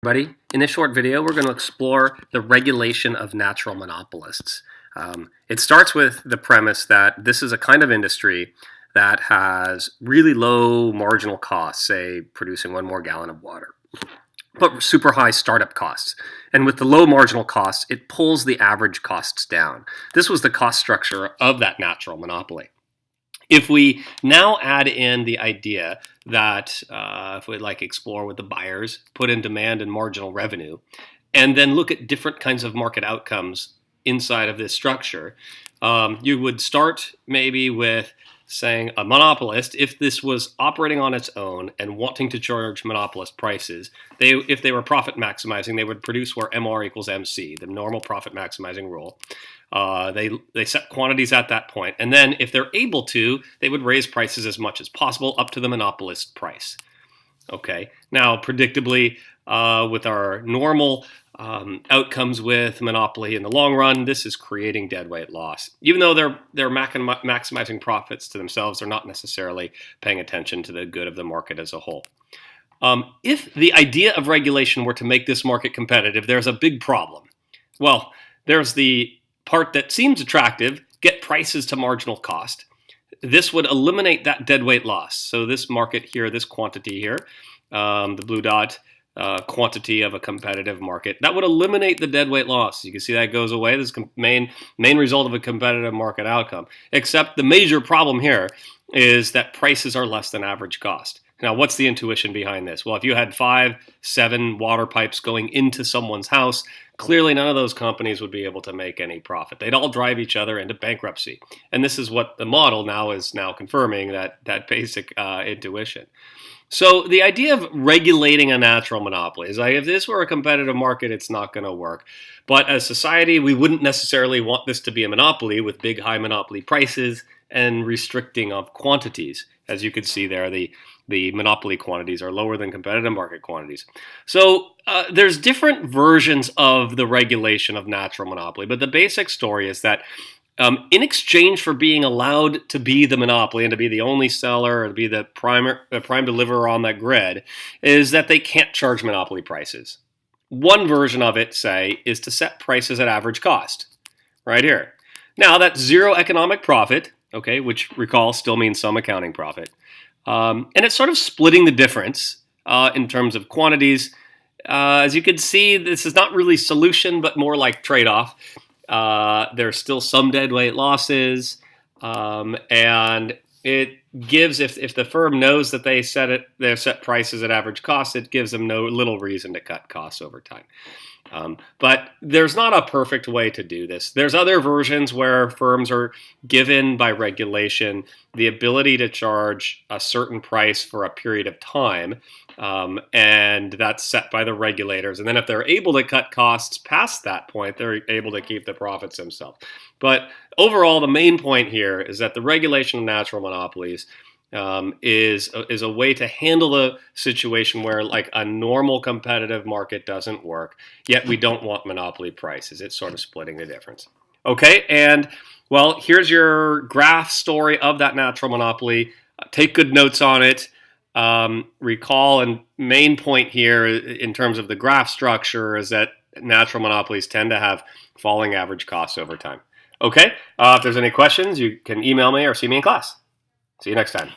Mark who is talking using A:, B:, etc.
A: Everybody, in this short video, we're going to explore the regulation of natural monopolists. It starts with the premise that this is a kind of industry that has really low marginal costs, say producing one more gallon of water, but super high startup costs. And with the low marginal costs, it pulls the average costs down. This was the cost structure of that natural monopoly. If we now add in the idea that if we explore with the buyers, put in demand and marginal revenue, and then look at different kinds of market outcomes inside of this structure, you would start maybe with saying a monopolist, if this was operating on its own and wanting to charge monopolist prices, if they were profit maximizing, they would produce where MR equals MC, the normal profit maximizing rule. They set quantities at that point, and then if they're able to, they would raise prices as much as possible up to the monopolist price. Okay, now predictably, with our normal outcomes with monopoly in the long run, this is creating deadweight loss. Even though they're maximizing profits to themselves, they're not necessarily paying attention to the good of the market as a whole. If the idea of regulation were to make this market competitive, there's a big problem. Well, there's the part that seems attractive, get prices to marginal cost. This would eliminate that deadweight loss. So this market here, this quantity here, the blue dot, quantity of a competitive market, that would eliminate the deadweight loss. You can see that goes away. This is main result of a competitive market outcome. Except the major problem here is that prices are less than average cost. Now, what's the intuition behind this? Well, if you had 5, 7 water pipes going into someone's house, clearly none of those companies would be able to make any profit. They'd all drive each other into bankruptcy. And this is what the model is confirming, that basic intuition. So the idea of regulating a natural monopoly is if this were a competitive market, it's not going to work. But as society, we wouldn't necessarily want this to be a monopoly with big high monopoly prices and restricting of quantities. As you can see there, the monopoly quantities are lower than competitive market quantities. So there's different versions of the regulation of natural monopoly, but the basic story is that in exchange for being allowed to be the monopoly and to be the only seller or to be the prime deliverer on that grid, is that they can't charge monopoly prices. One version of it, say, is to set prices at average cost, right here. Now, that's zero economic profit, okay, which, recall, still means some accounting profit. And it's sort of splitting the difference in terms of quantities. As you can see, this is not really solution, but more like trade-off. There's still some deadweight losses, and it gives, if the firm knows that they set prices at average cost, it gives them little reason to cut costs over time. But there's not a perfect way to do this. There's other versions where firms are given by regulation the ability to charge a certain price for a period of time, and that's set by the regulators. And then if they're able to cut costs past that point, they're able to keep the profits themselves. But overall, the main point here is that the regulation of natural monopolies is a way to handle the situation where a normal competitive market doesn't work, yet we don't want monopoly prices. It's sort of splitting the difference. Okay, and well, here's your graph story of that natural monopoly. Take good notes on it. Recall, and main point here in terms of the graph structure is that natural monopolies tend to have falling average costs over time. Okay, if there's any questions, you can email me or see me in class. See you next time.